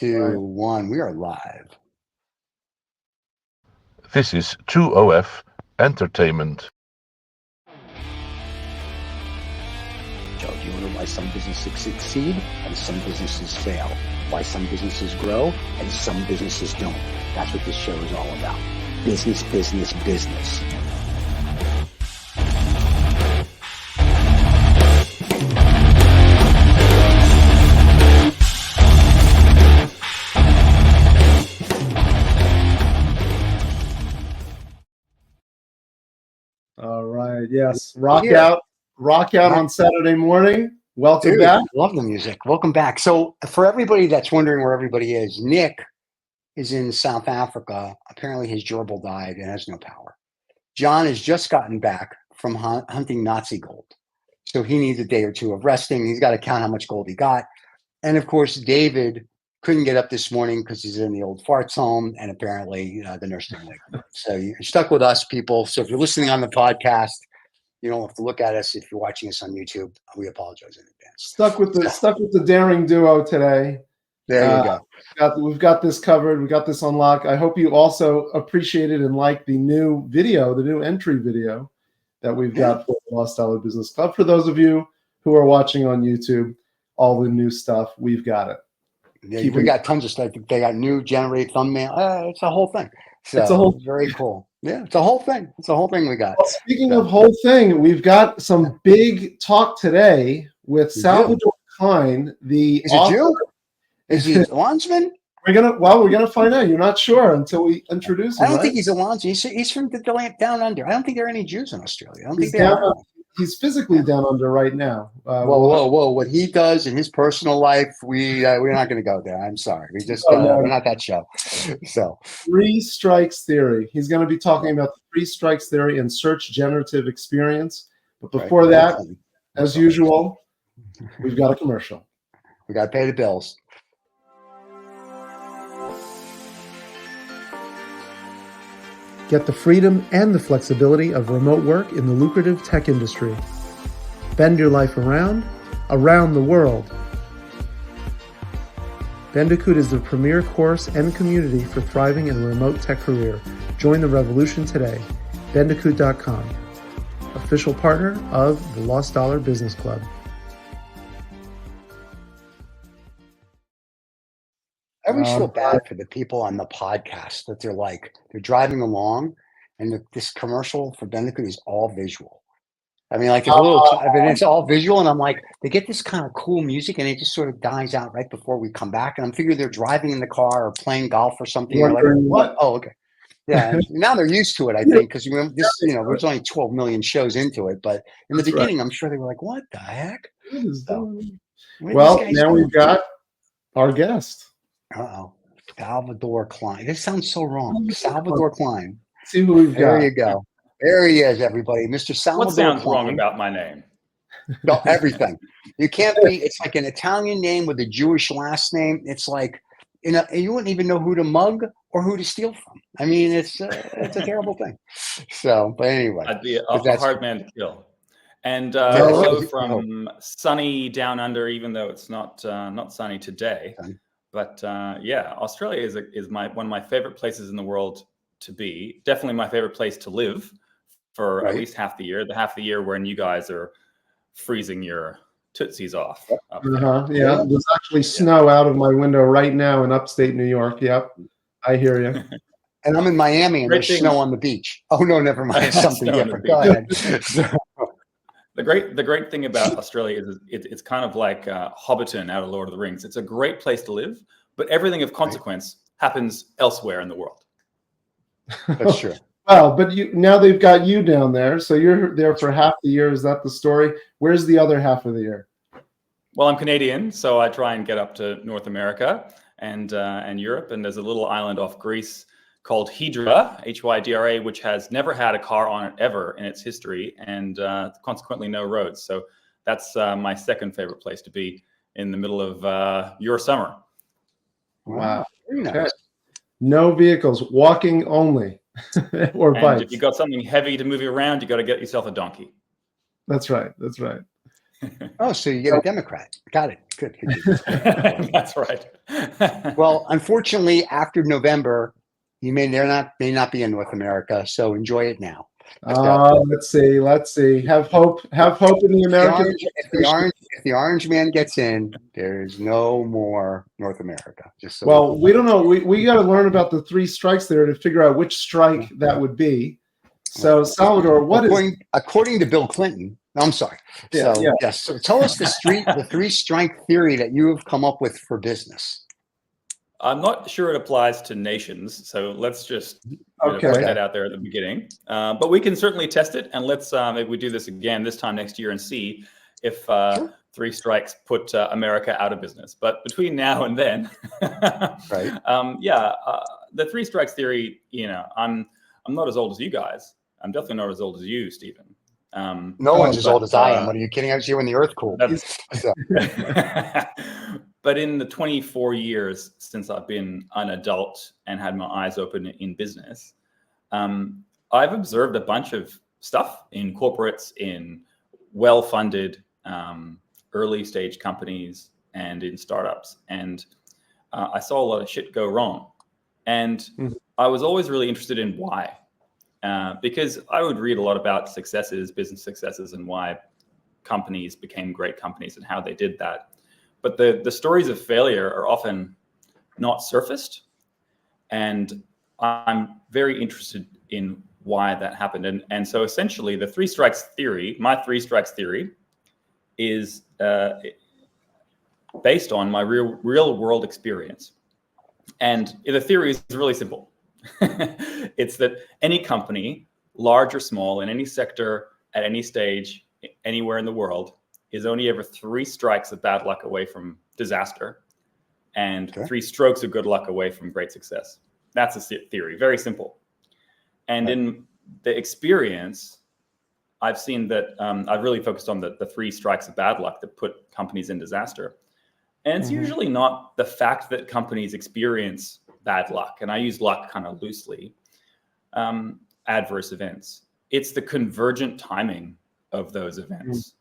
2, 1. We are live. This is 2OF Entertainment. Joe, do you know why some businesses succeed and some businesses fail? Why some businesses grow and some businesses don't? That's what this show is all about. Business, business, business. All right. Yes. Rock out on Saturday morning. Welcome back. Love the music. Welcome back. So for everybody that's wondering where everybody is, Nick is in South Africa. Apparently his gerbil died and has no power. John has just gotten back from hunting Nazi gold. So he needs a day or two of resting. He's got to count how much gold he got. And of course, David couldn't get up this morning because he's in the old farts home, and apparently the nurse didn't wake him up. So you're stuck with us, people. So if you're listening on the podcast, you don't have to look at us. If you're watching us on YouTube, we apologize in advance. Stuck with the daring duo today. There you go. We've got this covered. We got this on lock. I hope you also appreciated and liked the new video, the new entry video that we've got for the Lost Dollar Business Club. For those of you who are watching on YouTube, all the new stuff, we've got it. Yeah, we got tons of stuff. They got new Generative thumbnail. It's a whole thing. So it's a whole very cool. Yeah, it's a whole thing. It's a whole thing we got. Well, speaking of whole thing, we've got some big talk today with Salvador Klein, the author. Jew? Is he a Landsman? We're gonna find out. You're not sure until we introduce him. I don't think he's a Landsman. He's from the down under. I don't think there are any Jews in Australia. I don't think he's physically down under right now. Whoa! What he does in his personal life, we're not going to go there. I'm sorry. We're not that show. So, three strikes theory. He's going to be talking about the three strikes theory and search generative experience. But before that, as usual, we've got a commercial. We got to pay the bills. Get the freedom and the flexibility of remote work in the lucrative tech industry. Bend your life around the world. Bandicoot is the premier course and community for thriving in a remote tech career. Join the revolution today. Bandicoot.com, official partner of the Lost Dollar Business Club. I always feel bad for the people on the podcast that they're driving along and this commercial for Bandicoot is all visual. I mean, it's all visual, and I'm like, they get this kind of cool music and it just sort of dies out right before we come back. And I'm figuring they're driving in the car or playing golf or something. Like, what? Oh, okay. Yeah. Now they're used to it, I think, because there's only 12 million shows into it. But in the beginning, I'm sure they were like, what the heck? Well, now we've got our guest. Salvador Klein. This sounds so wrong. Salvador Klein. See who we've got. There you go. There he is, everybody. Mr. Salvador What sounds Klein. wrong about my name? No, everything. You can't be. It's like an Italian name with a Jewish last name. It's like you wouldn't even know who to mug or who to steal from. I mean, it's a terrible thing. So, but anyway, I'd be a hard man to kill. And so from sunny down under, even though it's not sunny today. But Australia is one of my favorite places in the world to be. Definitely my favorite place to live for at least half the year. The half the year when you guys are freezing your tootsies off. Yeah, there's actually snow out of my window right now in upstate New York. Yep, I hear you. And I'm in Miami, and there's snow on the beach. Oh no, never mind. It's something different. Go ahead. The great thing about Australia is it's kind of like Hobbiton out of Lord of the Rings. It's a great place to live, but everything of consequence happens elsewhere in the world. That's true. Well, but now they've got you down there, so you're there for half the year. Is that the story? Where's the other half of the year? Well, I'm Canadian, so I try and get up to North America and Europe, and there's a little island off Greece called Hydra, Hydra, which has never had a car on it ever in its history, and consequently no roads. So that's my second favorite place to be in the middle of your summer. Wow. Okay. No vehicles, walking only, or bikes. If you got something heavy to move you around, you got to get yourself a donkey. That's right. That's right. Oh, so you get a Democrat. Got it. Good. That's right. Well, unfortunately, after November, you may not be in North America, so enjoy it now. Let's see. Have hope in the American. If the orange man gets in, there's no more North America. Just so Well, we don't know. We got to learn about the 3 strikes there to figure out which strike that would be. So, Salvador, according to Bill Clinton? I'm sorry. Yeah, so yeah. yes, so tell us the 3 strike theory that you have come up with for business. I'm not sure it applies to nations, so let's just put that out there at the beginning. But we can certainly test it, and let's maybe we do this again this time next year and see if 3 strikes put America out of business. But between now and then, right? The 3 strikes theory. I'm not as old as you guys. I'm definitely not as old as you, Stephen. No one's as old as I am. What are you kidding? I was here when the earth cooled. But in the 24 years since I've been an adult and had my eyes open in business, I've observed a bunch of stuff in corporates, in well-funded early stage companies, and in startups. And I saw a lot of shit go wrong. And I was always really interested in why. Because I would read a lot about business successes, and why companies became great companies and how they did that. But the stories of failure are often not surfaced. And I'm very interested in why that happened. And so essentially the 3 strikes theory, my 3 strikes theory, is based on my real world experience. And the theory is really simple. It's that any company, large or small, in any sector, at any stage, anywhere in the world, is only ever 3 strikes of bad luck away from disaster, and 3 strokes of good luck away from great success. That's a theory, very simple. And in the experience, I've seen that I've really focused on the 3 strikes of bad luck that put companies in disaster. And it's usually not the fact that companies experience bad luck, and I use luck kind of loosely, adverse events. It's the convergent timing of those events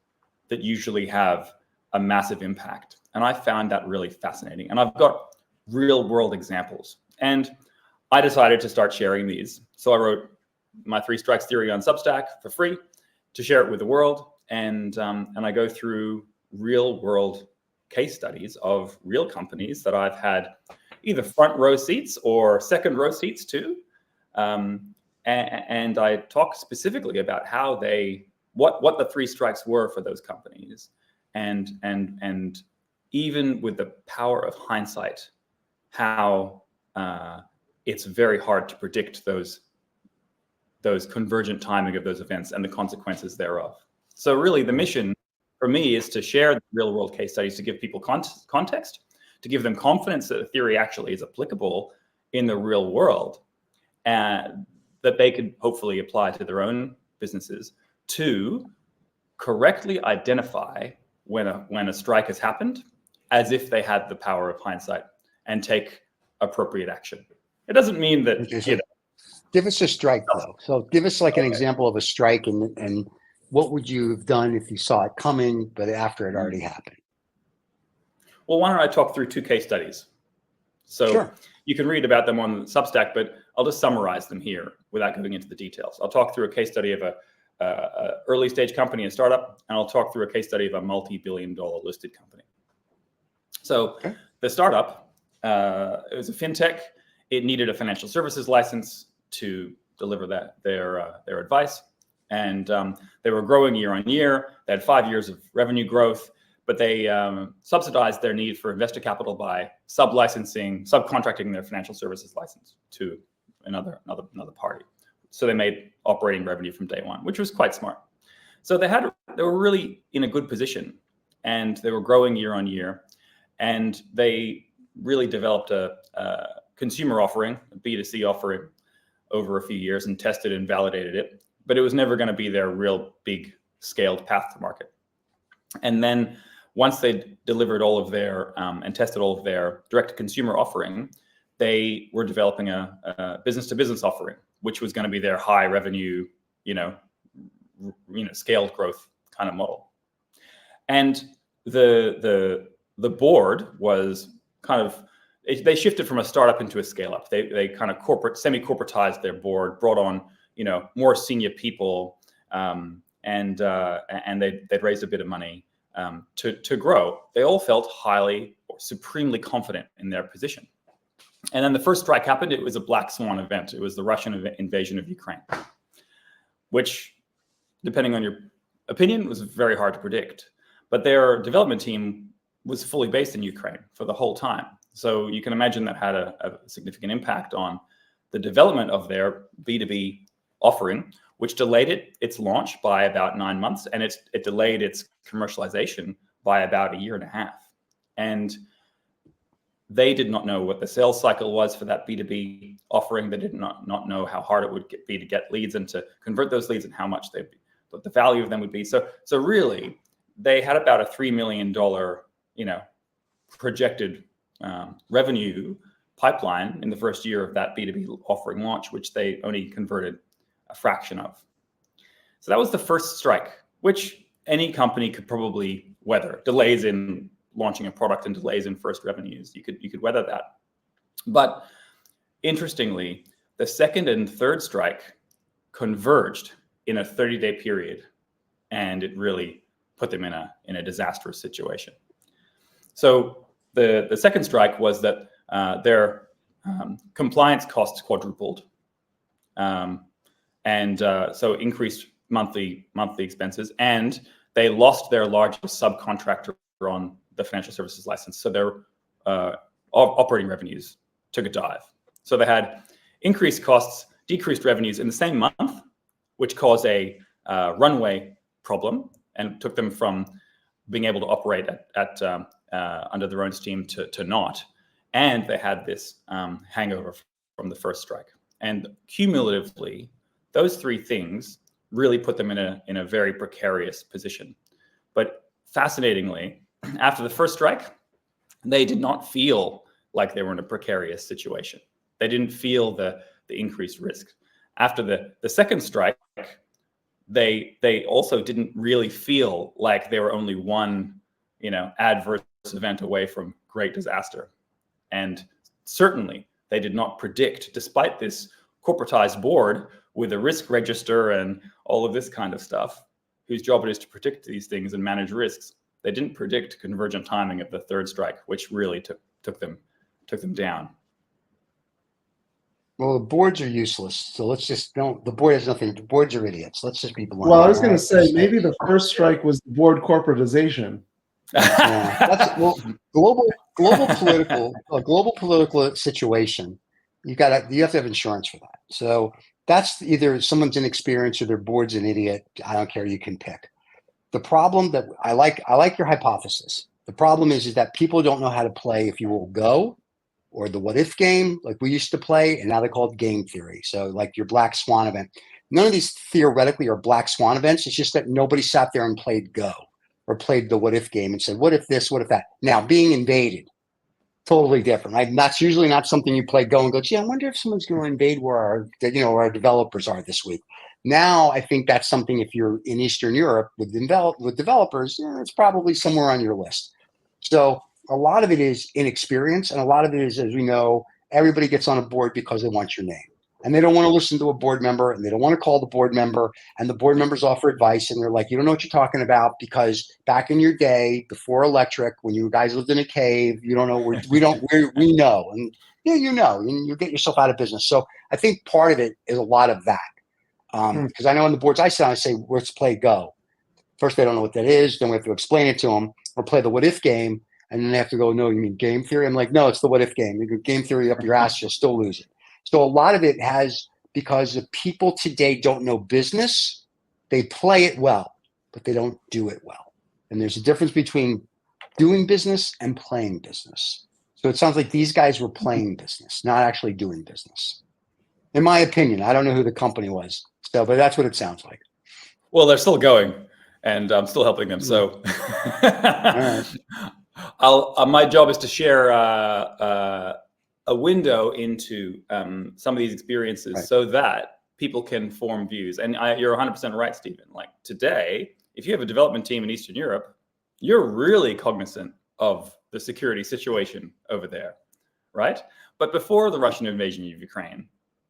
that usually have a massive impact. And I found that really fascinating. And I've got real world examples. And I decided to start sharing these. So I wrote my 3 strikes theory on Substack for free to share it with the world. And I go through real world case studies of real companies that I've had either front row seats or second row seats to. And I talk specifically about how what the 3 strikes were for those companies, and even with the power of hindsight, how it's very hard to predict those convergent timing of those events and the consequences thereof. So really the mission for me is to share the real world case studies, to give people context, to give them confidence that the theory actually is applicable in the real world, and that they could hopefully apply to their own businesses, to correctly identify when a strike has happened, as if they had the power of hindsight, and take appropriate action. It doesn't mean that, Give us a strike though. So give us like an example of a strike, and what would you have done if you saw it coming, but after it already happened? Well, why don't I talk through 2 case studies? So you can read about them on Substack, but I'll just summarize them here without going into the details. I'll talk through a case study of a early stage company and startup, and I'll talk through a case study of a multi-billion-dollar listed company. So the startup, it was a fintech. It needed a financial services license to deliver their advice, and they were growing year on year. They had 5 years of revenue growth, but they subsidized their need for investor capital by subcontracting their financial services license to another party. So they made operating revenue from day one, which was quite smart. So they were really in a good position, and they were growing year on year, and they really developed a consumer offering, a B2C offering, over a few years, and tested and validated it. But it was never going to be their real big scaled path to market. And then once they delivered all of their and tested all of their direct to consumer offering, they were developing a business to business offering, which was going to be their high revenue, scaled growth kind of model. And the board was kind of, they shifted from a startup into a scale up. They kind of semi-corporatized their board, brought on, more senior people, and they'd raised a bit of money to grow. They all felt highly or supremely confident in their position. And then the first strike happened. It was a black swan event. It was the Russian invasion of Ukraine, which, depending on your opinion, was very hard to predict. But their development team was fully based in Ukraine for the whole time. So you can imagine that had a significant impact on the development of their B2B offering, which delayed its launch by about 9 months, and it delayed its commercialization by about 1.5 years. And they did not know what the sales cycle was for that B2B offering. They did not know how hard it would be to get leads and to convert those leads and how much what the value of them would be. So really, they had about a $3 million, projected revenue pipeline in the first year of that B2B offering launch, which they only converted a fraction of. So that was the first strike, which any company could probably weather. Delays in launching a product and delays in first revenues, you could weather that. But interestingly, the second and third strike converged in a 30-day period, and it really put them in a disastrous situation. So the second strike was that their compliance costs quadrupled, and so increased monthly expenses, and they lost their largest subcontractor on the financial services license. So their operating revenues took a dive. So they had increased costs, decreased revenues in the same month, which caused a runway problem and took them from being able to operate at under their own steam to not. And they had this hangover from the first strike. And cumulatively, those three things really put them in a very precarious position. But fascinatingly, after the first strike, they did not feel like they were in a precarious situation. They didn't feel the increased risk. After the second strike, they also didn't really feel like they were only one, adverse event away from great disaster. And certainly they did not predict, despite this corporatized board with a risk register and all of this kind of stuff, whose job it is to predict these things and manage risks. They didn't predict convergent timing of the third strike, which really took them down. Well, the boards are useless. So let's just don't. The board has nothing. The boards are idiots. Let's just be blunt. Well, I was going to say maybe the first strike was the board corporatization. Yeah, that's global political situation. You have to have insurance for that. So that's either someone's inexperienced or their board's an idiot. I don't care. You can pick. The problem that I like your hypothesis. The problem is that people don't know how to play, if you will, Go or the what if game like we used to play, and now they're called game theory. So like your black swan event. None of these theoretically are black swan events. It's just that nobody sat there and played Go or played the what if game and said, what if this, what if that? Now being invaded, totally different, right? And that's usually not something you play Go and go, gee, I wonder if someone's going to invade where our developers are this week. Now, I think that's something, if you're in Eastern Europe with developers, it's probably somewhere on your list. So a lot of it is inexperience, and a lot of it is, as we know, everybody gets on a board because they want your name. And they don't want to listen to a board member, and they don't want to call the board member, and the board members offer advice, and they're like, you don't know what you're talking about, because back in your day, before electric, when you guys lived in a cave, you don't know, we know. And and you get yourself out of business. So I think part of it is a lot of that. Because I know on the boards I sit on, I say, let's play Go. First, they don't know what that is. Then we have to explain it to them, or play the what if game. And then they have to go, no, you mean game theory? I'm like, no, it's the what if game. You go game theory up your ass, you'll still lose it. So a lot of it has, because the people today don't know business, they play it well, but they don't do it well. And there's a difference between doing business and playing business. So it sounds like these guys were playing business, not actually doing business. In my opinion, I don't know who the company was, but that's what it sounds like. Well, they're still going, and I'm still helping them. So my job is to share a window into some of these experiences, right, so that people can form views. And you're 100% right, Stephen. Like today, if you have a development team in Eastern Europe, you're really cognizant of the security situation over there, right? But before the Russian invasion of Ukraine,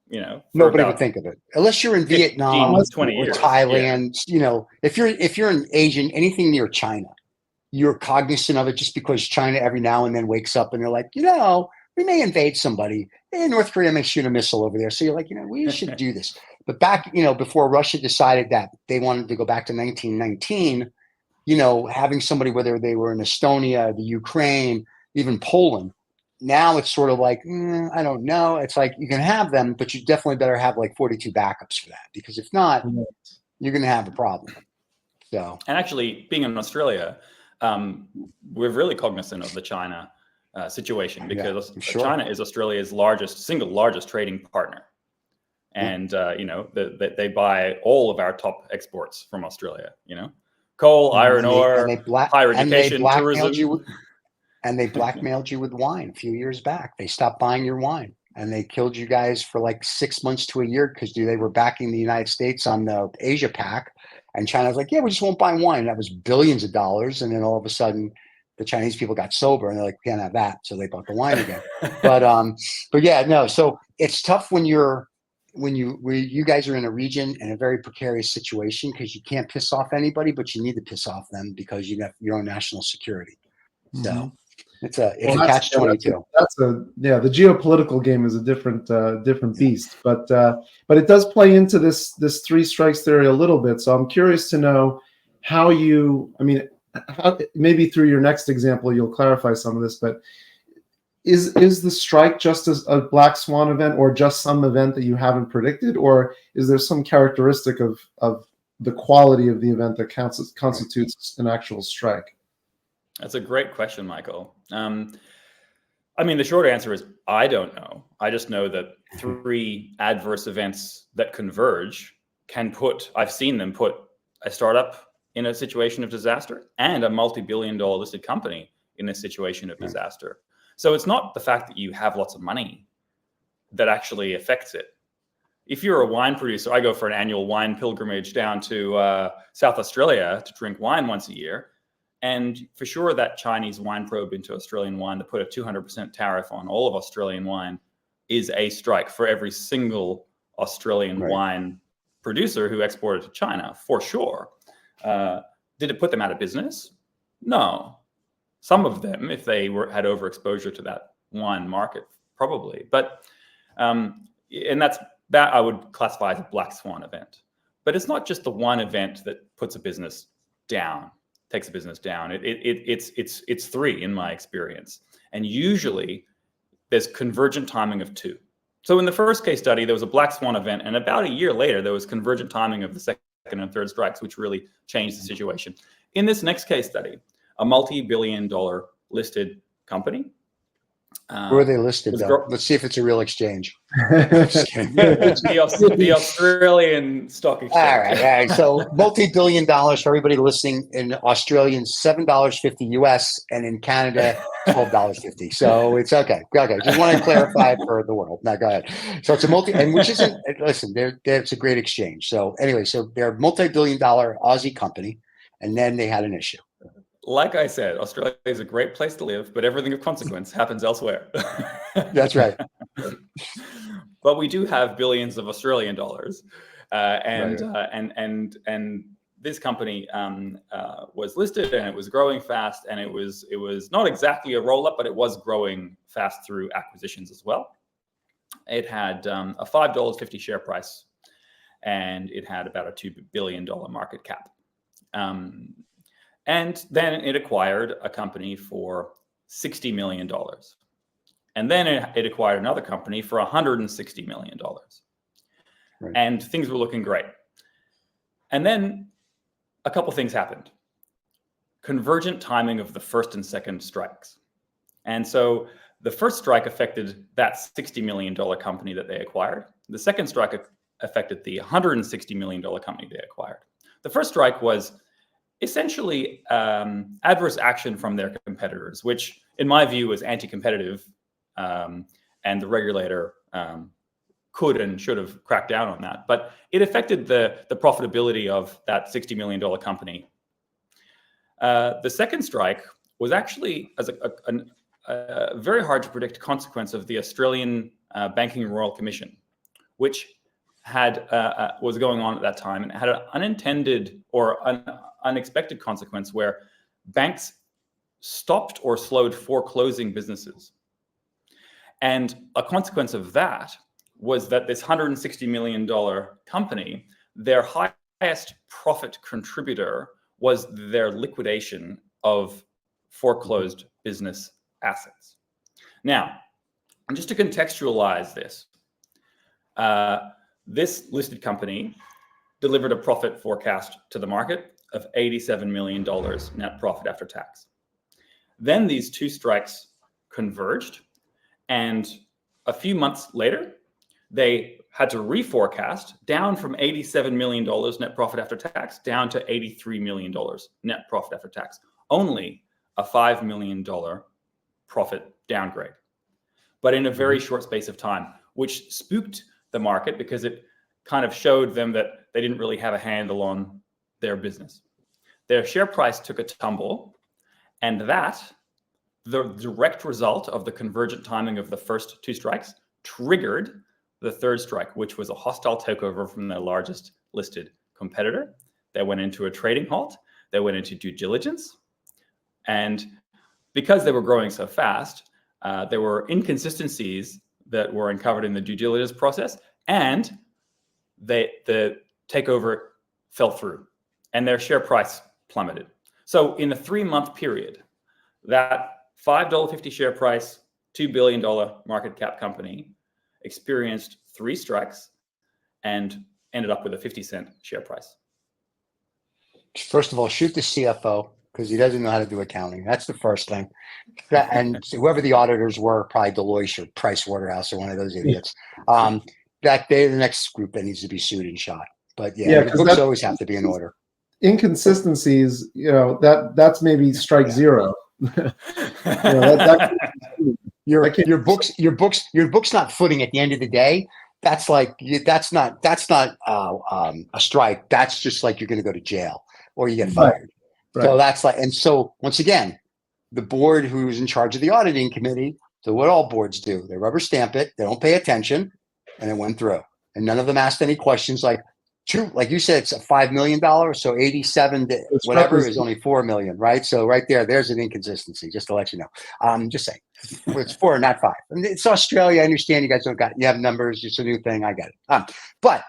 you know, nobody would think of it unless you're in 15, Vietnam 20 or years, Thailand. You know, if you're an Asian, anything near China, you're cognizant of it just because China every now and then wakes up and they're like, you know, we may invade somebody. And North Korea may shoot a missile over there. So you're like, you know, we should do this. But back, you know, before Russia decided that they wanted to go back to 1919, you know, having somebody, whether they were in Estonia, the Ukraine, even Poland, now it's sort of like, I don't know. It's like you can have them, but you definitely better have like 42 backups for that, because if not, you're going to have a problem. So, and actually, being in Australia, we're really cognizant of the China situation, because China is Australia's single largest trading partner, and you know, they buy all of our top exports from Australia. You know, coal, iron ore, higher education, tourism. And they blackmailed you with wine a few years back. They stopped buying your wine and they killed you guys for like 6 months to a year because they were backing the United States on the Asia Pac. And China was like, yeah, we just won't buy wine. That was billions of dollars. And then all of a sudden, the Chinese people got sober and they're like, we can't have that. So they bought the wine again. But yeah, no. So it's tough when you guys are in a region in a very precarious situation, because you can't piss off anybody, but you need to piss off them because you have your own national security. So it's a catch-22. The geopolitical game is a different beast, but it does play into this three strikes theory a little bit. So I'm curious to know how maybe through your next example you'll clarify some of this, but is the strike just as a black swan event, or just some event that you haven't predicted, or is there some characteristic of the quality of the event that constitutes an actual strike? That's a great question, Michael. I mean, the short answer is I don't know. I just know that three adverse events that converge I've seen them put a startup in a situation of disaster and a multi-billion-dollar listed company in a situation of disaster. So it's not the fact that you have lots of money that actually affects it. If you're a wine producer, I go for an annual wine pilgrimage down to South Australia to drink wine once a year. And for sure, that Chinese wine probe into Australian wine that put a 200% tariff on all of Australian wine is a strike for every single Australian wine producer who exported to China, for sure. Did it put them out of business? No. Some of them, if they had overexposure to that wine market, probably. But and that I would classify as a black swan event. But it's not just the one event that puts a business down. Takes a business down. It's three in my experience, and usually there's convergent timing of two. So in the first case study, there was a black swan event, and about a year later, there was convergent timing of the second and third strikes, which really changed the situation. In this next case study, a multi-billion-dollar listed company. Where are they listed, though? Let's see if it's a real exchange. the Australian stock exchange. All right. So multi-billion dollars for everybody listening in Australian, $7.50 US, and in Canada, $12.50. So it's okay. Okay. Just want to clarify it for the world. Now, go ahead. So it's a which isn't, listen, it's a great exchange. So anyway, so they're a multi-billion-dollar Aussie company, and then they had an issue. Like I said, Australia is a great place to live, but everything of consequence happens elsewhere. That's right. But we do have billions of Australian dollars, and this company was listed, and it was growing fast, and it was not exactly a roll up, but it was growing fast through acquisitions as well. It had a $5.50 share price, and it had about a $2 billion market cap. And then it acquired a company for $60 million. And then it acquired another company for $160 million. Right. And things were looking great. And then a couple things happened. Convergent timing of the first and second strikes. And so the first strike affected that $60 million company that they acquired. The second strike affected the $160 million company they acquired. The first strike was essentially adverse action from their competitors, which in my view was anti-competitive, and the regulator could and should have cracked down on that. But it affected the profitability of that $60 million company. The second strike was actually as a very hard to predict consequence of the Australian Banking and Royal Commission, which was going on at that time, and it had an unintended or unexpected consequence where banks stopped or slowed foreclosing businesses. And a consequence of that was that this $160 million company, their highest profit contributor was their liquidation of foreclosed business assets. Now, just to contextualize this, this listed company delivered a profit forecast to the market of $87 million net profit after tax. Then these two strikes converged, and a few months later, they had to reforecast down from $87 million net profit after tax down to $83 million net profit after tax, only a $5 million profit downgrade, but in a very short space of time, which spooked the market because it kind of showed them that they didn't really have a handle on their business. Their share price took a tumble, and that, the direct result of the convergent timing of the first two strikes, triggered the third strike, which was a hostile takeover from their largest listed competitor. They went into a trading halt. They went into due diligence. And because they were growing so fast, there were inconsistencies that were uncovered in the due diligence process, and the takeover fell through, and their share price plummeted. So in a 3-month period, that $5.50 share price, $2 billion market cap company experienced 3 strikes and ended up with a 50-cent share price. First of all, shoot the CFO because he doesn't know how to do accounting. That's the first thing. And whoever the auditors were, probably Deloitte or Pricewaterhouse or one of those idiots. That they're the next group that needs to be sued and shot. But yeah, the books always have to be in order. Inconsistencies, that's maybe strike zero. Your book's not footing at the end of the day. That's not a strike. That's just like you're going to go to jail or you get fired. Right. So that's like, and so once again, the board who's in charge of the auditing committee, so what all boards do, they rubber stamp it, they don't pay attention, and it went through. And none of them asked any questions like you said, it's a $5 million, so 87 to whatever is only 4 million, right? So right there's an inconsistency, just to let you know. Just saying, it's 4, not 5. And it's Australia. I understand you guys you have numbers. It's a new thing. I get it. But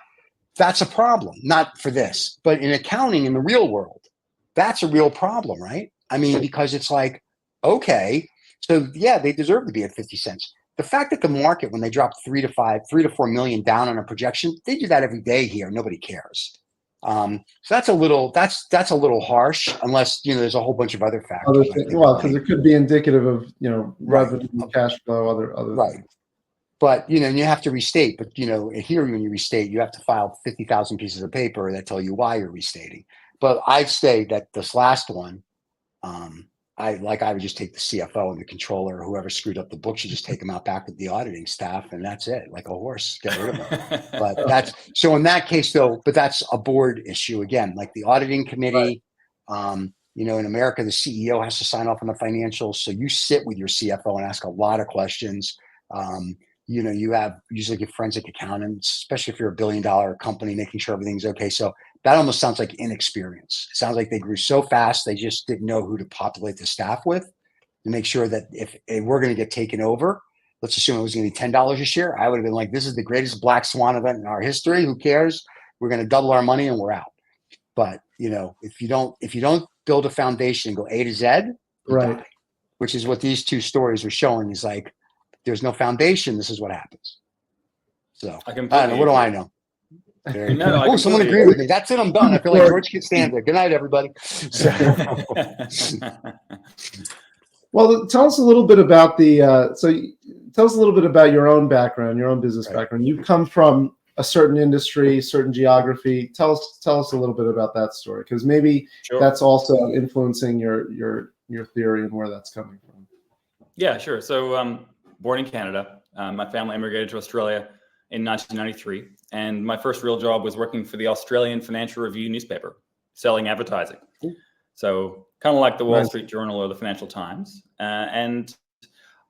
that's a problem, not for this, but in accounting in the real world, that's a real problem, right? I mean, because it's like, okay, so yeah, they deserve to be at 50 cents. The fact that the market, when they drop 3 to 4 million down on a projection, they do that every day here. Nobody cares. So that's a little harsh, unless there's a whole bunch of other factors. Because it could be indicative of revenue, cash flow, other right. Things. But you have to restate. But here when you restate, you have to file 50,000 pieces of paper that tell you why you're restating. But I'd say that this last one, I would just take the CFO and the controller, or whoever screwed up the books, you just take them out back with the auditing staff, and that's it, like a horse, get rid of them. But that's so in that case, though. But that's a board issue again, like the auditing committee. Right. In America, the CEO has to sign off on the financials, so you sit with your CFO and ask a lot of questions. You have usually get forensic accountants, especially if you're a $1 billion company, making sure everything's okay. So that almost sounds like inexperience. It sounds like they grew so fast, they just didn't know who to populate the staff with to make sure that if we're going to get taken over, let's assume it was going to be $10 a share. I would have been like, this is the greatest black swan event in our history. Who cares? We're going to double our money and we're out. But if you don't build a foundation and go A to Z, right, die, which is what these two stories are showing. Is like, there's no foundation. This is what happens. So I don't know. What do I know? No, someone agreed with me. That's it. I'm done. I feel like George can stand there. Good night, everybody. Well, tell us a little bit about tell us a little bit about your own background, your own business background. You've come from a certain industry, certain geography. Tell us a little bit about that story, because maybe that's also influencing your theory and where that's coming from. Yeah, sure. So born in Canada, my family immigrated to Australia in 1993, and my first real job was working for the Australian Financial Review newspaper, selling advertising. So kind of like the Wall Nice. Street Journal or the Financial Times. And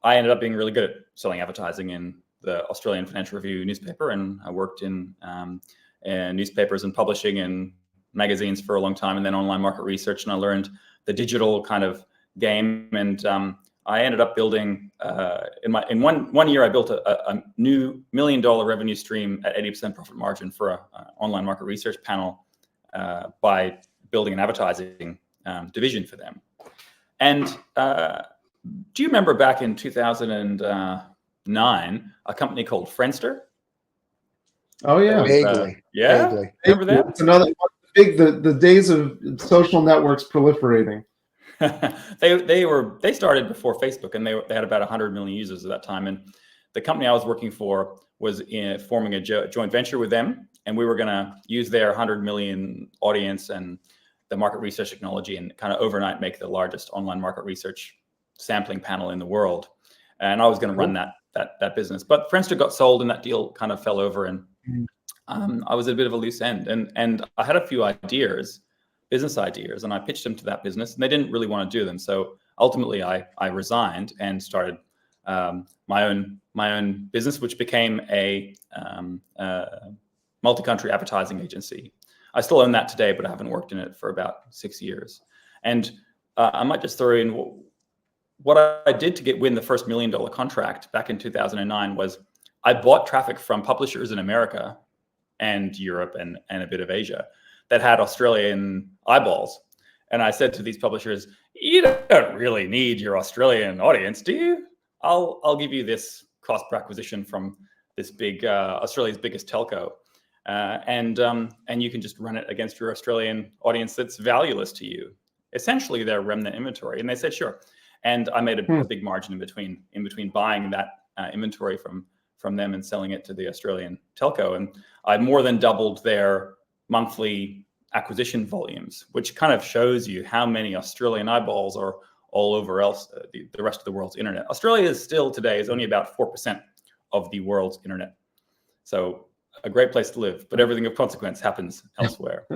I ended up being really good at selling advertising in the Australian Financial Review newspaper, and I worked in newspapers and publishing and magazines for a long time, and then online market research, and I learned the digital kind of game. And I ended up building in one year, I built a new $1 million revenue stream at 80% profit margin for an online market research panel by building an advertising division for them. And do you remember back in 2009 a company called Friendster? Oh yeah, Vaguely. Yeah, Vaguely. remember that? It's another big the days of social networks proliferating. They started before Facebook, and they had about 100 million users at that time. And the company I was working for was forming a joint venture with them, and we were going to use their 100 million audience and the market research technology and kind of overnight make the largest online market research sampling panel in the world. And I was going to run that business, but Friendster got sold, and that deal kind of fell over, and I was at a bit of a loose end, and I had a few business ideas, and I pitched them to that business, and they didn't really want to do them. So ultimately I resigned and started my own business, which became a multi-country advertising agency. I still own that today, but I haven't worked in it for about 6 years. And I might just throw in what I did to win the first $1 million contract back in 2009 was I bought traffic from publishers in America and Europe and a bit of Asia that had Australian eyeballs. And I said to these publishers, you don't really need your Australian audience, do you? I'll give you this cost per acquisition from this big Australia's biggest telco. And you can just run it against your Australian audience that's valueless to you. Essentially their remnant inventory. And they said, sure. And I made a big margin in between buying that inventory from them and selling it to the Australian telco. And I more than doubled their monthly acquisition volumes, which kind of shows you how many Australian eyeballs are all over the rest of the world's internet. Australia is still today is only about 4% of the world's internet. So a great place to live, but everything of consequence happens elsewhere.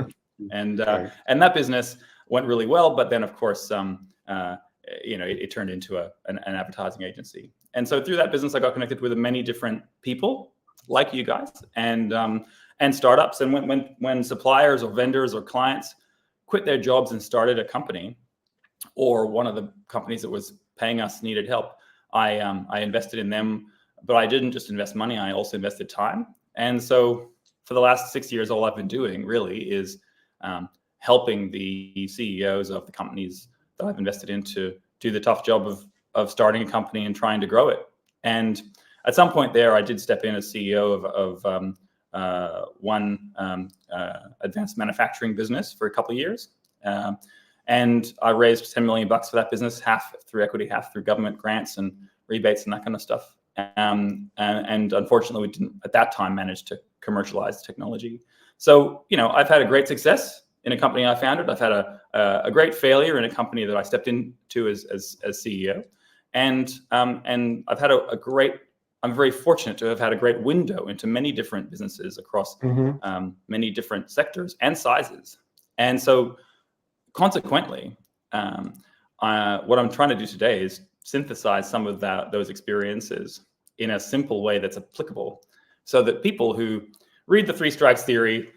And that business went really well, but then of course, it turned into an advertising agency. And so through that business, I got connected with many different people like you guys and startups. And when suppliers or vendors or clients quit their jobs and started a company, or one of the companies that was paying us needed help, I invested in them. But I didn't just invest money, I also invested time. And so for the last 6 years, all I've been doing really is helping the CEOs of the companies that I've invested in to do the tough job of starting a company and trying to grow it. And at some point there, I did step in as CEO of one advanced manufacturing business for a couple of years. And I raised $10 million for that business, half through equity, half through government grants and rebates and that kind of stuff. And unfortunately, we didn't at that time manage to commercialize the technology. So, I've had a great success in a company I founded. I've had a great failure in a company that I stepped into as CEO. And I've had I'm very fortunate to have had a great window into many different businesses across many different sectors and sizes. And so consequently, what I'm trying to do today is synthesize some of those experiences in a simple way that's applicable, so that people who read the 3 strikes theory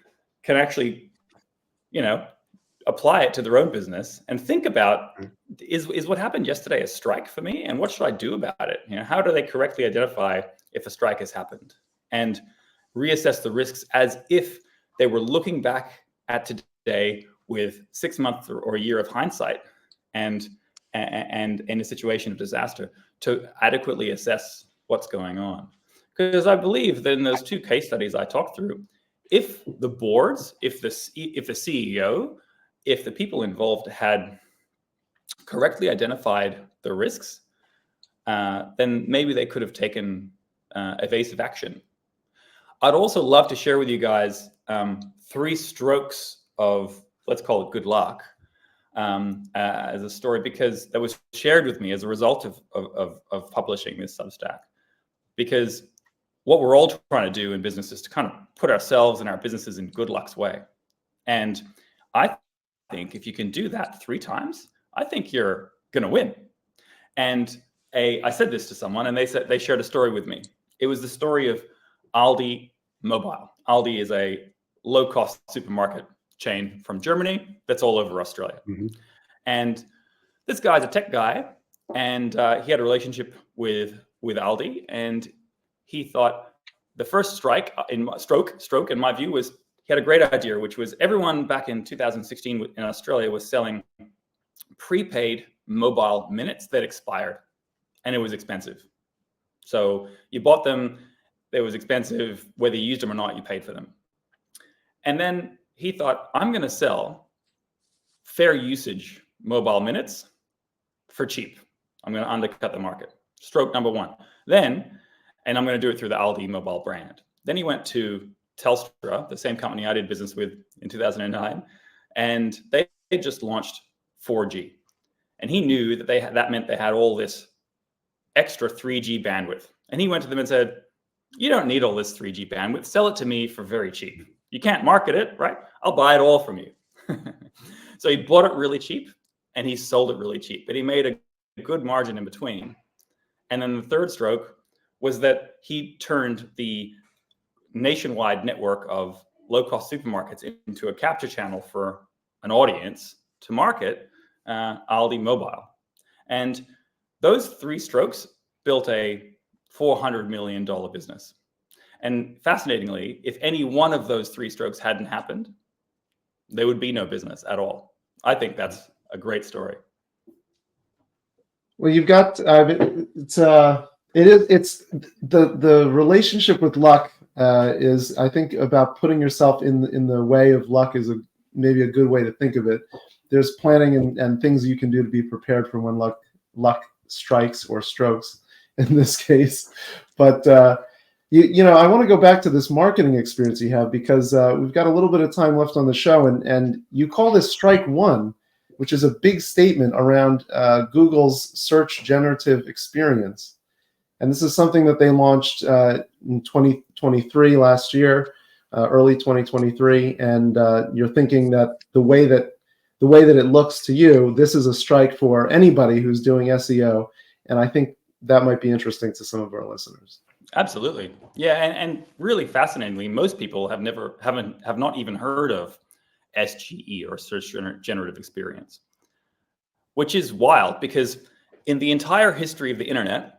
can actually, apply it to their own business and think about, is what happened yesterday a strike for me? And what should I do about it? How do they correctly identify if a strike has happened and reassess the risks as if they were looking back at today with 6 months or a year of hindsight and in a situation of disaster to adequately assess what's going on. Because I believe that in those 2 case studies I talked through, if the boards, if the CEO, if the people involved had correctly identified the risks, then maybe they could have taken evasive action. I'd also love to share with you guys 3 strokes of, let's call it good luck, as a story, because that was shared with me as a result of publishing this Substack. Because what we're all trying to do in business is to kind of put ourselves and our businesses in good luck's way. And I think if you can do that 3 times, I think you're going to win. And I said this to someone, and they shared a story with me. It was the story of Aldi Mobile. Aldi is a low-cost supermarket chain from Germany that's all over Australia. Mm-hmm. And this guy's a tech guy, and he had a relationship with Aldi, and he thought the first stroke in my view was he had a great idea, which was everyone back in 2016 in Australia was selling prepaid mobile minutes that expired, and it was expensive. So you bought them, it was expensive, whether you used them or not, you paid for them. And then he thought, I'm going to sell fair usage mobile minutes for cheap. I'm going to undercut the market. Stroke number one. Then, and I'm going to do it through the Aldi Mobile brand. Then he went to Telstra, the same company I did business with in 2009, and they just launched 4G. And he knew that that meant they had all this extra 3G bandwidth. And he went to them and said, you don't need all this 3G bandwidth. Sell it to me for very cheap. You can't market it, right? I'll buy it all from you. So he bought it really cheap and he sold it really cheap, but he made a good margin in between. And then the third stroke was that he turned the nationwide network of low-cost supermarkets into a capture channel for an audience to market Aldi Mobile. And those three strokes built a $400 million business. And fascinatingly, if any one of those three strokes hadn't happened, there would be no business at all. I think that's a great story. Well, you've got it's the relationship with luck is, I think, about putting yourself in the way of luck is maybe a good way to think of it. There's planning and things you can do to be prepared for when luck strikes or strokes in this case. But I want to go back to this marketing experience you have, because we've got a little bit of time left on the show, and you call this strike one, which is a big statement around Google's search generative experience. And this is something that they launched in 2023 last year, early 2023. And you're thinking that the way that it looks to you, this is a strike for anybody who's doing SEO. And I think that might be interesting to some of our listeners. Absolutely. Yeah. And really fascinatingly, most people have not even heard of SGE, or search generative experience, which is wild, because in the entire history of the internet,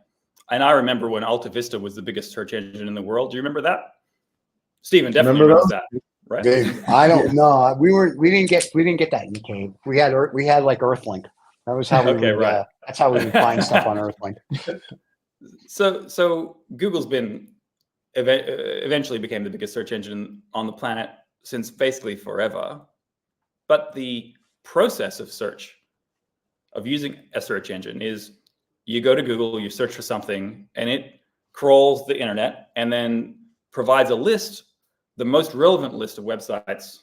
and I remember when Alta Vista was the biggest search engine in the world. Do you remember that? Stephen definitely remembers that, right? I don't know. We didn't get that in the cave. We had like Earthlink. That was how that's how we would find stuff on Earthlink. So Google's eventually became the biggest search engine on the planet since basically forever. But the process of search, of using a search engine, is you go to Google, you search for something, and it crawls the internet and then provides a list, the most relevant list of websites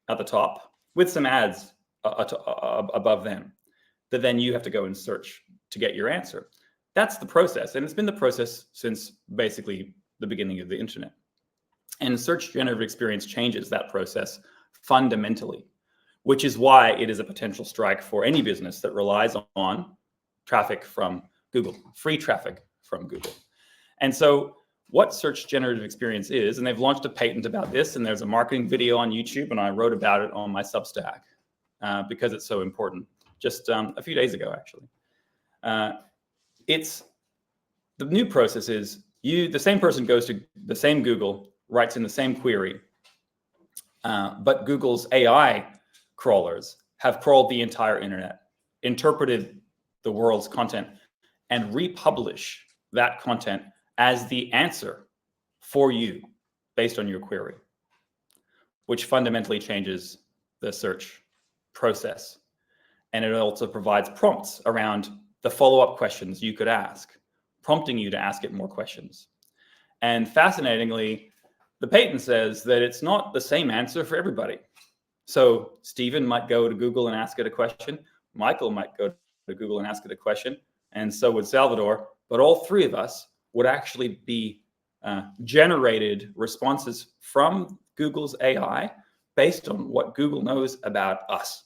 at the top, with some ads above them, that then you have to go and search to get your answer. That's the process. And it's been the process since basically the beginning of the internet. And search generative experience changes that process fundamentally, which is why it is a potential strike for any business that relies on traffic from Google, free traffic from Google. And so what search generative experience is, and they've launched a patent about this, and there's a marketing video on YouTube, and I wrote about it on my Substack because it's so important, just a few days ago, actually. It's the new process is the same person goes to the same Google, writes in the same query, but Google's AI crawlers have crawled the entire internet, interpreted the world's content, and republish that content as the answer for you based on your query, which fundamentally changes the search process. And it also provides prompts around the follow-up questions you could ask, prompting you to ask it more questions. And fascinatingly, the patent says that it's not the same answer for everybody. So Stephen might go to Google and ask it a question. Michael might go to Google and ask it a question. And so would Salvador. But all three of us would actually be generated responses from Google's AI based on what Google knows about us.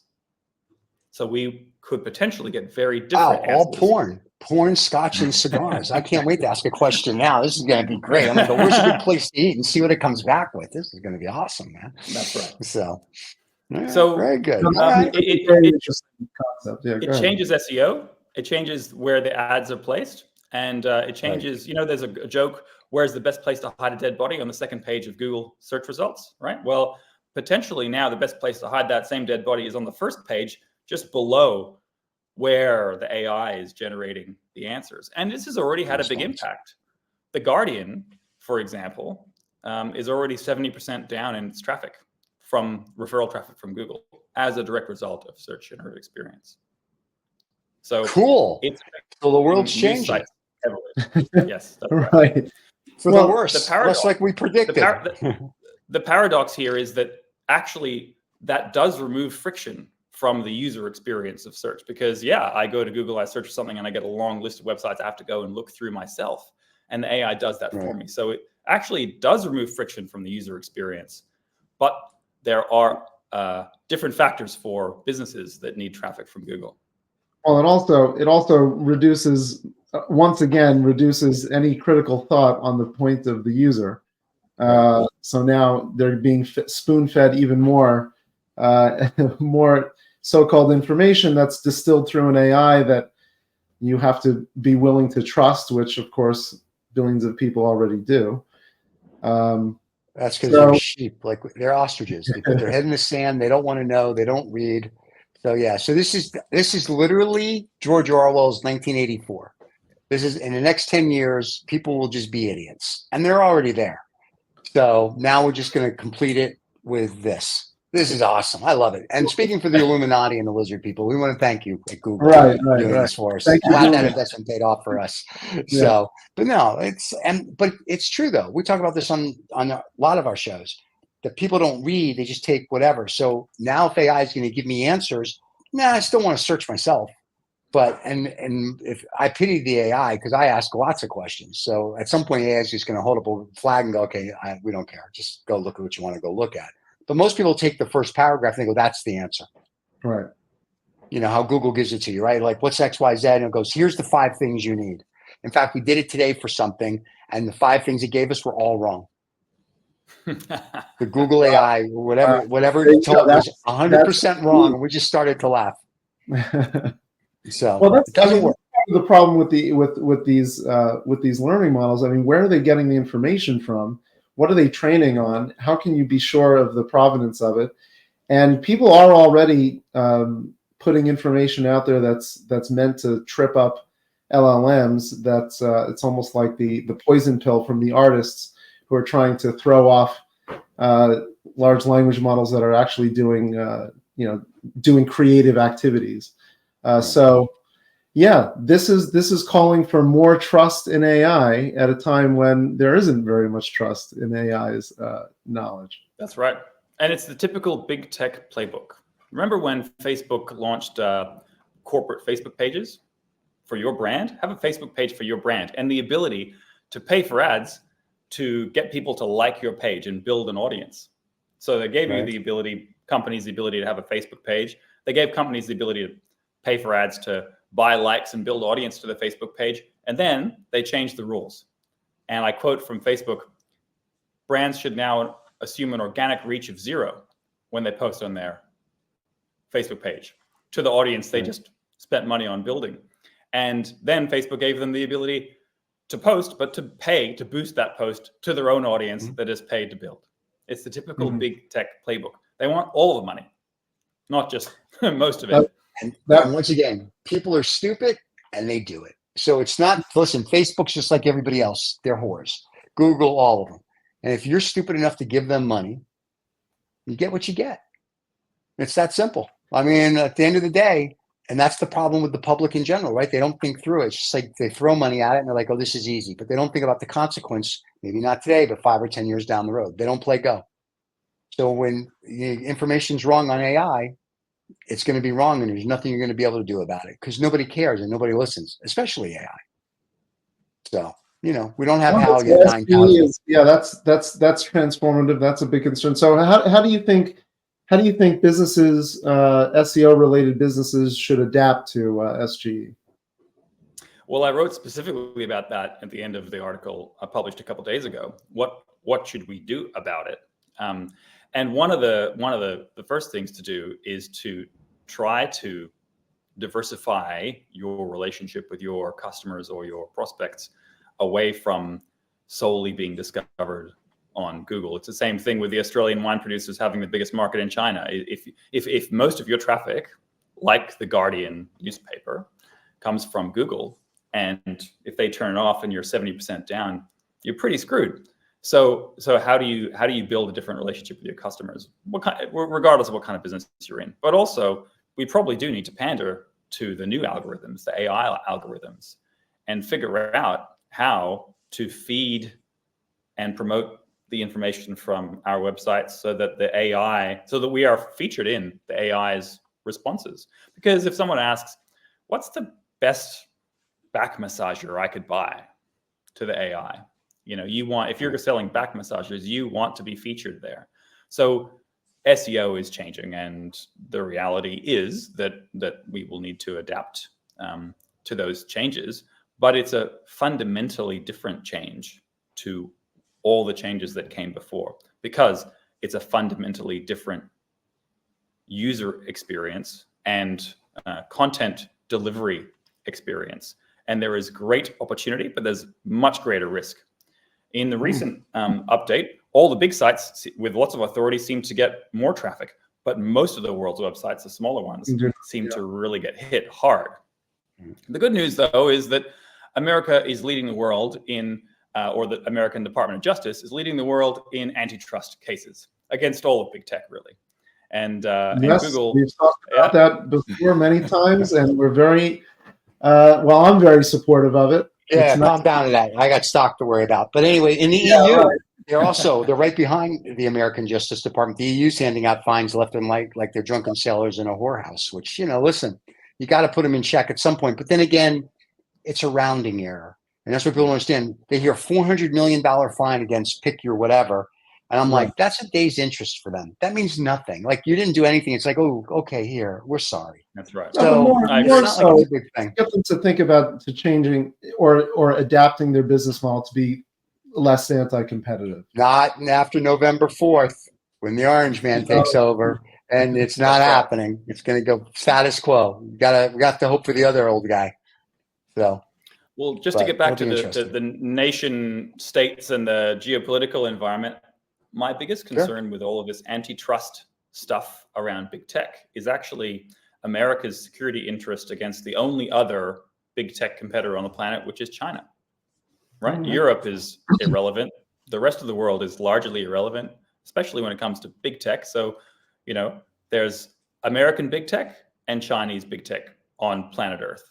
So we could potentially get very different all answers. porn, scotch, and cigars. I can't wait to ask a question now. This is going to be great. I'm going to go, where's a good place to eat and see what it comes back with. This is going to be awesome, man. That's right. So, yeah, So, very good. Very interesting concept. Yeah, It changes SEO. It changes where the ads are placed. And it changes, there's a joke, where's the best place to hide a dead body? On the second page of Google search results, right? Well, potentially now the best place to hide that same dead body is on the first page, just below where the AI is generating the answers. And this has already had a big impact. The Guardian, for example, is already 70% down in its traffic from referral traffic from Google as a direct result of search generative experience. So cool. So the world's changing. Yes, that's right. For the worse, just like we predicted. The paradox here is that actually that does remove friction from the user experience of search, because I go to Google, I search for something, and I get a long list of websites I have to go and look through myself, and the AI does that for me. So it actually does remove friction from the user experience, but there are different factors for businesses that need traffic from Google. Well, it also reduces, once again, reduces any critical thought on the point of the user. So now they're being spoon-fed even more, more so-called information that's distilled through an AI that you have to be willing to trust, which of course billions of people already do. That's because they're sheep, like they're ostriches. They put their head in the sand. They don't want to know. They don't read. So so this is literally George Orwell's 1984. This is, in the next 10 years, people will just be idiots, and they're already there. So now we're just going to complete it with this. This is awesome. I love it. And speaking for the Illuminati and the lizard people, we want to thank you at Google for doing this for us. Glad that investment paid off for us. So, but no, but it's true though. We talk about this on a lot of our shows, that people don't read, they just take whatever. So now if AI is going to give me answers, I still want to search myself. But and if I pity the AI, because I ask lots of questions. So at some point AI is just going to hold up a flag and go, okay, we don't care. Just go look at what you want to go look at. But most people take the first paragraph and they go, that's the answer. Right. You know how Google gives it to you, right? Like, what's X, Y, Z? And it goes, here's the 5 things you need. In fact, we did it today for something, and the 5 things it gave us were all wrong. The Google AI, whatever it told us, 100% wrong. And we just started to laugh. So it doesn't work. The problem with these learning models, I mean, where are they getting the information from? What are they training on? How can you be sure of the provenance of it? And people are already putting information out there that's meant to trip up LLMs. It's almost like the poison pill from the artists who are trying to throw off large language models that are actually doing creative activities. This is calling for more trust in AI at a time when there isn't very much trust in AI's knowledge. That's right. And it's the typical big tech playbook. Remember when Facebook launched corporate Facebook pages for your brand? Have a Facebook page for your brand, and the ability to pay for ads to get people to like your page and build an audience. So they gave companies the ability to have a Facebook page. They gave companies the ability to pay for ads to buy likes and build audience to the Facebook page. And then they changed the rules. And I quote from Facebook, brands should now assume an organic reach of 0 when they post on their Facebook page to the audience they just spent money on building. And then Facebook gave them the ability to post, but to pay to boost that post to their own audience that is paid to build. It's the typical big tech playbook. They want all of the money, not just most of it. And once again, people are stupid and they do it. So it's not, listen, Facebook's just like everybody else. They're whores. Google, all of them. And if you're stupid enough to give them money, you get what you get. It's that simple. I mean, at the end of the day, and that's the problem with the public in general, right? They don't think through it. It's just like they throw money at it and they're like, oh, this is easy. But they don't think about the consequence, maybe not today, but 5 or 10 years down the road. They don't play go. So when the information's wrong on AI, it's going to be wrong, and there's nothing you're going to be able to do about it because nobody cares and nobody listens, especially AI. So, we don't have Hal yet. 9,000. That's transformative. That's a big concern. So how do you think how do you think businesses, SEO related businesses, should adapt to SGE? Well, I wrote specifically about that at the end of the article I published a couple of days ago. What should we do about it? And one of the first things to do is to try to diversify your relationship with your customers or your prospects away from solely being discovered on Google. It's the same thing with the Australian wine producers having the biggest market in China. If most of your traffic, like the Guardian newspaper, comes from Google, and if they turn it off and you're 70% down, you're pretty screwed. So how do you build a different relationship with your customers, regardless of what kind of business you're in? But also, we probably do need to pander to the new algorithms, the AI algorithms, and figure out how to feed and promote the information from our websites so that we are featured in the AI's responses. Because if someone asks, what's the best back massager I could buy to the AI? If you're selling back massagers, you want to be featured there. So SEO is changing, and the reality is that we will need to adapt to those changes. But it's a fundamentally different change to all the changes that came before, because it's a fundamentally different user experience and content delivery experience. And there is great opportunity, but there's much greater risk. In the recent update, all the big sites with lots of authority seem to get more traffic, but most of the world's websites, the smaller ones, seem to really get hit hard. The good news, though, is that America is leading the world or the American Department of Justice is leading the world in antitrust cases against all of big tech, really. And Google. We've talked about that before many times, and we're very, I'm very supportive of it. Yeah, calm down to that. I got stock to worry about. But anyway, in the EU, right. they're right behind the American Justice Department. The EU's handing out fines left and right like they're drunken sailors in a whorehouse, which, listen, you got to put them in check at some point. But then again, it's a rounding error. And that's what people don't understand. They hear $400 million fine against pick your whatever. And I'm like, that's a day's interest for them. That means nothing. Like, you didn't do anything. It's like, oh, okay, here, we're sorry. That's right. So more so, like a big thing. Get them to think about changing or adapting their business model to be less anti-competitive. Not after November 4th, when the orange man takes over, and it's not happening. It's going to go status quo. We got to hope for the other old guy. So. Well, just to get back to the nation states and the geopolitical environment, my biggest concern with all of this antitrust stuff around big tech is actually America's security interest against the only other big tech competitor on the planet, which is China. Right? Mm-hmm. Europe is irrelevant. The rest of the world is largely irrelevant, especially when it comes to big tech. So, there's American big tech and Chinese big tech on planet Earth.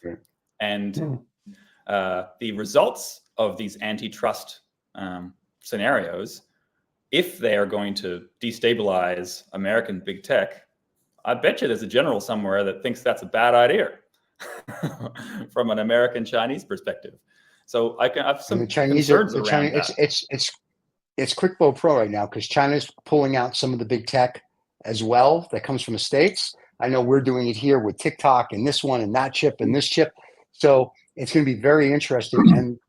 And the results of these antitrust scenarios, if they are going to destabilize American big tech, I bet you there's a general somewhere that thinks that's a bad idea from an American-Chinese perspective. So I have some concerns around that. It's quick bow pro right now because China's pulling out some of the big tech as well that comes from the States. I know we're doing it here with TikTok and this one and that chip and this chip. So it's going to be very interesting. And,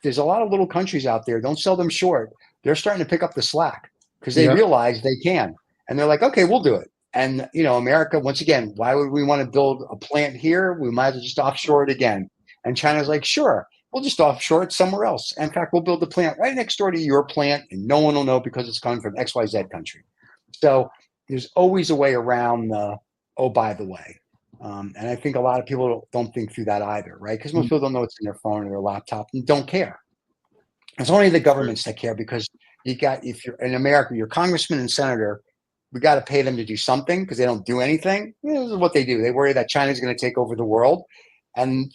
there's a lot of little countries out there. Don't sell them short. They're starting to pick up the slack because they realize they can. And they're like, okay, we'll do it. And, America, once again, why would we want to build a plant here? We might as well just offshore it again. And China's like, sure, we'll just offshore it somewhere else. In fact, we'll build the plant right next door to your plant and no one will know because it's coming from XYZ country. So there's always a way around by the way. And I think a lot of people don't think through that either, right? Because most people don't know what's in their phone or their laptop and don't care. It's only the governments that care because if you're in America, your congressman and senator, we got to pay them to do something because they don't do anything. This is what they do. They worry that China's going to take over the world. And,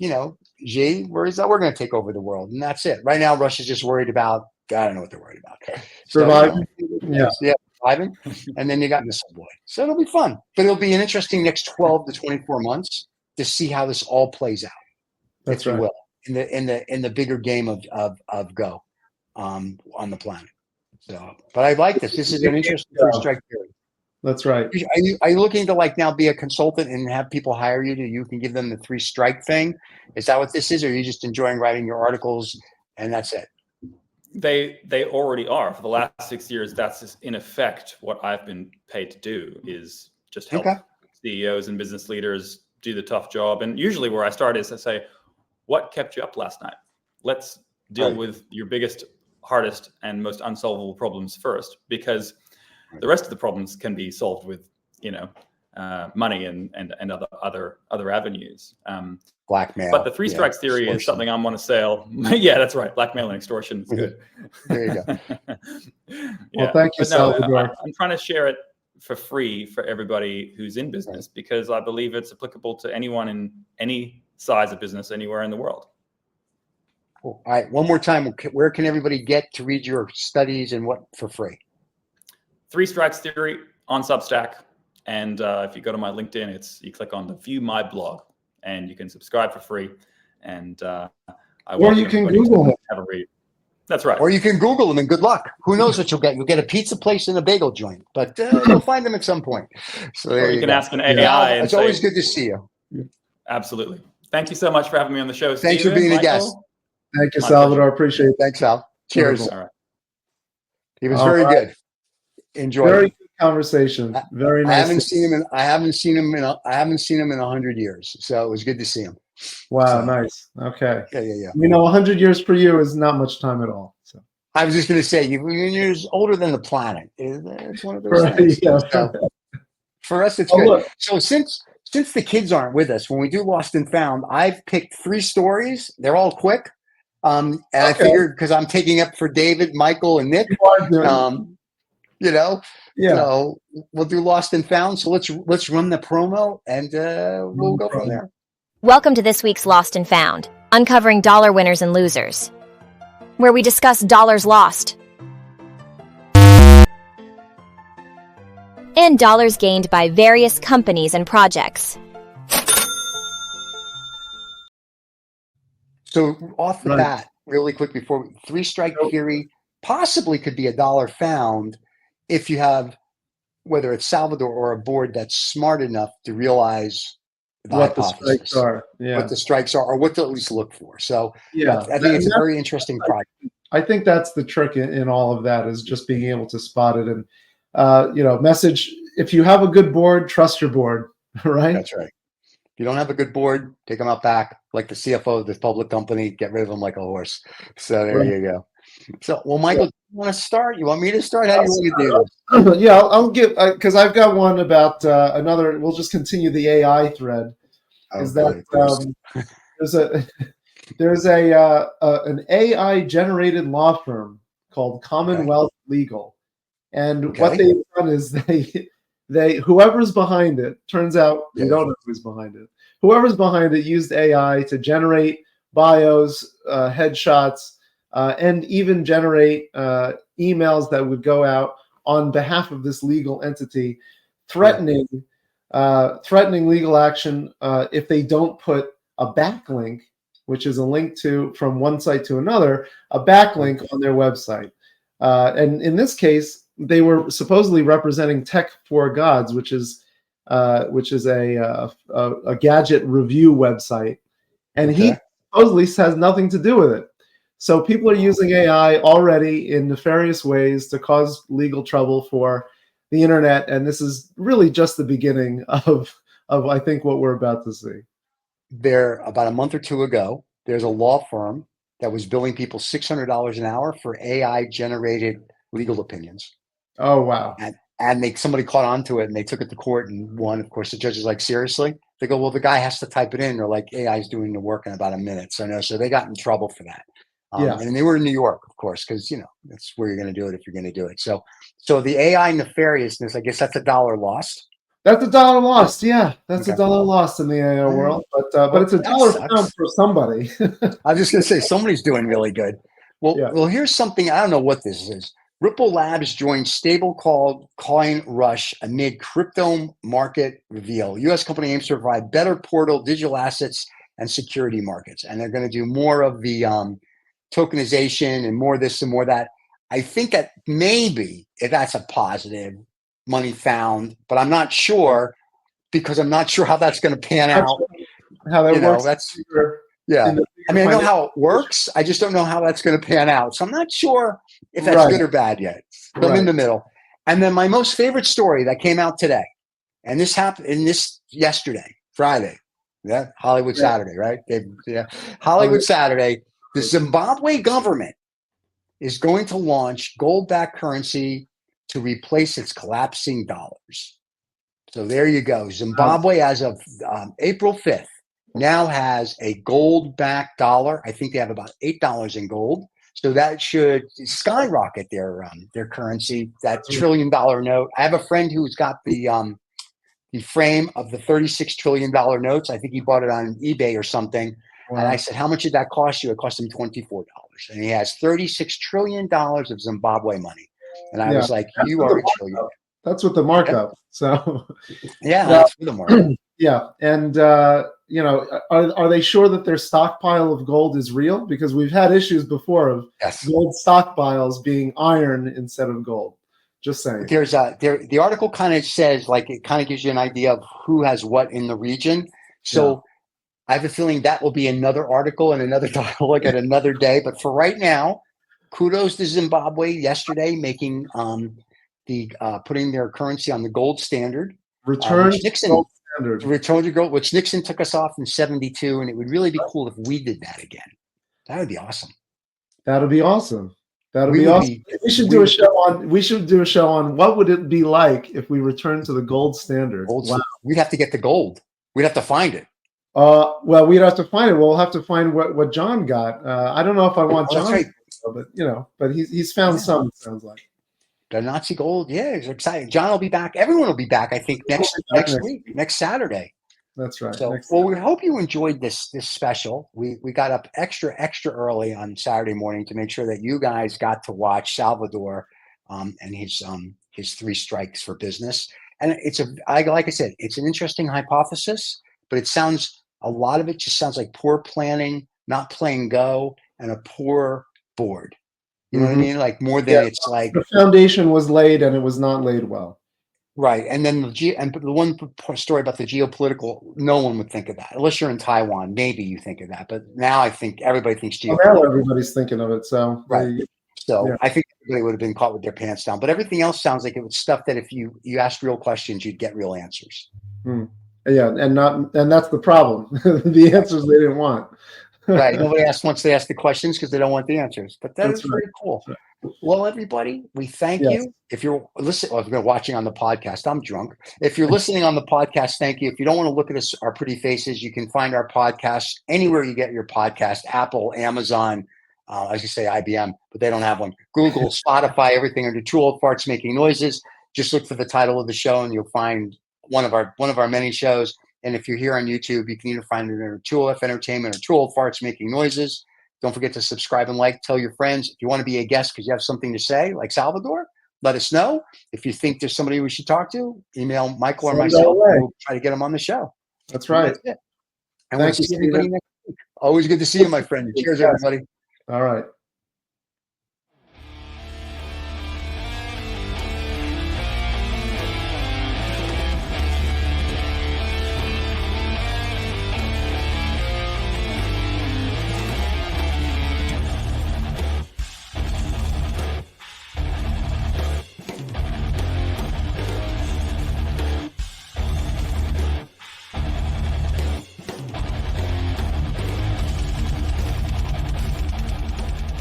Xi worries that we're going to take over the world. And that's it. Right now, Russia's just worried about, I don't know what they're worried about. Surviving. Surviving. And then you got Missile Boy. So it'll be fun. But it'll be an interesting next 12 to 24 months to see how this all plays out. That's if you will, in the bigger game of Go on the planet. So, but I like this. This is an interesting first strike theory. That's right. Are you looking to like now be a consultant and have people hire you you can give them the 3 strike thing? Is that what this is? Or are you just enjoying writing your articles and that's it? They already are. For the last 6 years, that's just in effect what I've been paid to do, is just help CEOs and business leaders do the tough job. And usually where I start is I say, what kept you up last night? Let's deal with your biggest, hardest, and most unsolvable problems first, because the rest of the problems can be solved with, money and other avenues. Blackmail. But the 3 strikes theory is something I'm on a sale. Yeah, that's right. Blackmail and extortion is good. There you go. Well, thank you, Salvador. I'm trying to share it for free for everybody who's in business, because I believe it's applicable to anyone in any size of business anywhere in the world. Cool. All right. One more time. Where can everybody get to read your studies and what for free? 3 strikes theory on Substack. And if you go to my LinkedIn, you click on the View My Blog, and you can subscribe for free. And or you can Google it. Have a read. That's right. Or you can Google them, and good luck. Who knows what you'll get? You'll get a pizza place and a bagel joint, but you'll find them at some point. So there you can go. ask an AI. And it's always good to see you. Absolutely. Thank you so much for having me on the show. Thanks for being a guest. Thank you, Salvador. Appreciate it. Thanks, Al. Cheers. All right. He was very good. Enjoy. Very good conversation. Very nice. I haven't seen him in 100 years, so it was good to see him. Wow, nice. Okay. Yeah. 100 years for you is not much time at all. So I was just going to say, you're older than the planet. It's one of those things. Yeah. So, for us, it's good. Look. So since the kids aren't with us, when we do Lost and Found, I've picked 3 stories. They're all quick. And I figured, because I'm taking up for David, Michael, and Nick, so we'll do Lost and Found. So let's run the promo, and we'll go from there. Welcome to this week's Lost and Found, uncovering dollar winners and losers, where we discuss dollars lost and dollars gained by various companies and projects. So off the bat, really quick, before 3 strike theory possibly could be a dollar found if you have, whether it's Salvador or a board that's smart enough to realize what the strikes are, what the strikes are, or what to at least look for. So I think it's a very interesting project. I think that's the trick in all of that, is just being able to spot it. And message, if you have a good board, trust your board, right? That's right. If you don't have a good board, take them out back, like the CFO of this public company, get rid of them like a horse. So there you go. So, well, Michael, you want to start? You want me to start? How do you want to do this? Yeah, I'll give, because I've got one about another. We'll just continue the AI thread. There's an AI generated law firm called Commonwealth Legal, and what they've done is they whoever's behind it, turns out we don't know who's behind it. Whoever's behind it used AI to generate bios, headshots, and even generate emails that would go out on behalf of this legal entity, threatening legal action if they don't put a backlink, which is a link from one site to another, a backlink on their website. And in this case, they were supposedly representing Tech for Gods, which is a gadget review website, and he supposedly has nothing to do with it. So people are using AI already in nefarious ways to cause legal trouble for the internet, and this is really just the beginning of I think what we're about to see. There, about a month or 2 ago, there's a law firm that was billing people $600 an hour for AI generated legal opinions. Oh, wow. And somebody caught on to it, and they took it to court and won. Of course, the judge is like, seriously? They go, well, the guy has to type it in. They're like, AI is doing the work in about a minute. So they got in trouble for that. And they were in New York, of course, because, that's where you're going to do it if you're going to do it. So the AI nefariousness, I guess that's $1 lost. That's $1 lost. Yeah, that's $1 lost in the AI world. But it's $1 found for somebody. I was just going to say, somebody's doing really good. Well, here's something. I don't know what this is. Ripple Labs joined stablecoin rush amid crypto market reveal. U.S. company aims to provide better portal, digital assets, and security markets. And they're going to do more of the tokenization and more this and more that. I think that maybe, if that's a positive, money found, but I'm not sure because I'm not sure how that's going to pan out. How that works? That's yeah. I mean, I know how it works. I just don't know how that's going to pan out. So I'm not sure if that's good or bad yet. So I'm in the middle. And then my most favorite story that came out today, and this happened yesterday, Friday. Yeah, Hollywood Saturday, right? Hollywood Saturday. The Zimbabwe government is going to launch gold-backed currency to replace its collapsing dollars. So there you go. Zimbabwe, as of April 5th, now has a gold-backed dollar. I think they have about $8 in gold. So that should skyrocket their currency, that $1 trillion note. I have a friend who's got the frame of the $36 trillion notes. I think he bought it on eBay or something. Wow. And I said, how much did that cost you? It cost him $24. And he has $36 trillion of Zimbabwe money. And I was like, you are a trillionaire. That's what the markup. So that's the markup. Yeah. And, are they sure that their stockpile of gold is real? Because we've had issues before of gold stockpiles being iron instead of gold. Just saying. There's the article kind of says, like, it kind of gives you an idea of who has what in the region. So I have a feeling that will be another article and another dialogue at another day. But for right now, kudos to Zimbabwe yesterday making putting their currency on the gold standard. Return to gold standard. Return to gold, which Nixon took us off in '72, and it would really be cool if we did that again. That would be awesome. That'd be awesome. We should do a show on what would it be like if we returned to the gold standard. Wow. We'd have to get the gold. We'd have to find it. Well, we'd have to find it. We'll have to find what John got. I don't know if I want John, right. but he's found some. It sounds like the Nazi gold. Yeah, it's exciting. John will be back. Everyone will be back. I think next week, next Saturday. That's right. So, we hope you enjoyed this special. We got up extra early on Saturday morning to make sure that you guys got to watch Salvador and his 3 strikes for business. And like I said, it's an interesting hypothesis, but a lot of it just sounds like poor planning, not playing Go, and a poor board. You know what I mean? Like more than it's like the foundation was laid and it was not laid well. Right. And then the one story about the geopolitical, no one would think of that unless you're in Taiwan. Maybe you think of that, but now I think everybody thinks geopolitical. Now everybody's thinking of it. So right. I think everybody would have been caught with their pants down. But everything else sounds like it was stuff that if you asked real questions, you'd get real answers. Yeah, and that's the problem. The answers they didn't want. Right. Nobody wants to ask the questions because they don't want the answers. But that's very cool. Right. Well, everybody, we thank you. If you're listening, if you're watching on the podcast, I'm drunk. If you're listening on the podcast, thank you. If you don't want to look at our pretty faces, you can find our podcast anywhere you get your podcast: Apple, Amazon, I was gonna say IBM, but they don't have one. Google, Spotify, everything under Two Old Farts Making Noises. Just look for the title of the show, and you'll find one of our many shows. And if you're here on YouTube, you can either find it under 2OF Entertainment or 2 Old Farts Making Noises. Don't forget to subscribe and like. Tell your friends. If you want to be a guest because you have something to say, like Salvador, let us know. If you think there's somebody we should talk to, email Michael or myself. We'll try to get them on the show. That's right. And we'll see everybody next week. Always good to see you, my friend. Cheers, everybody. All right.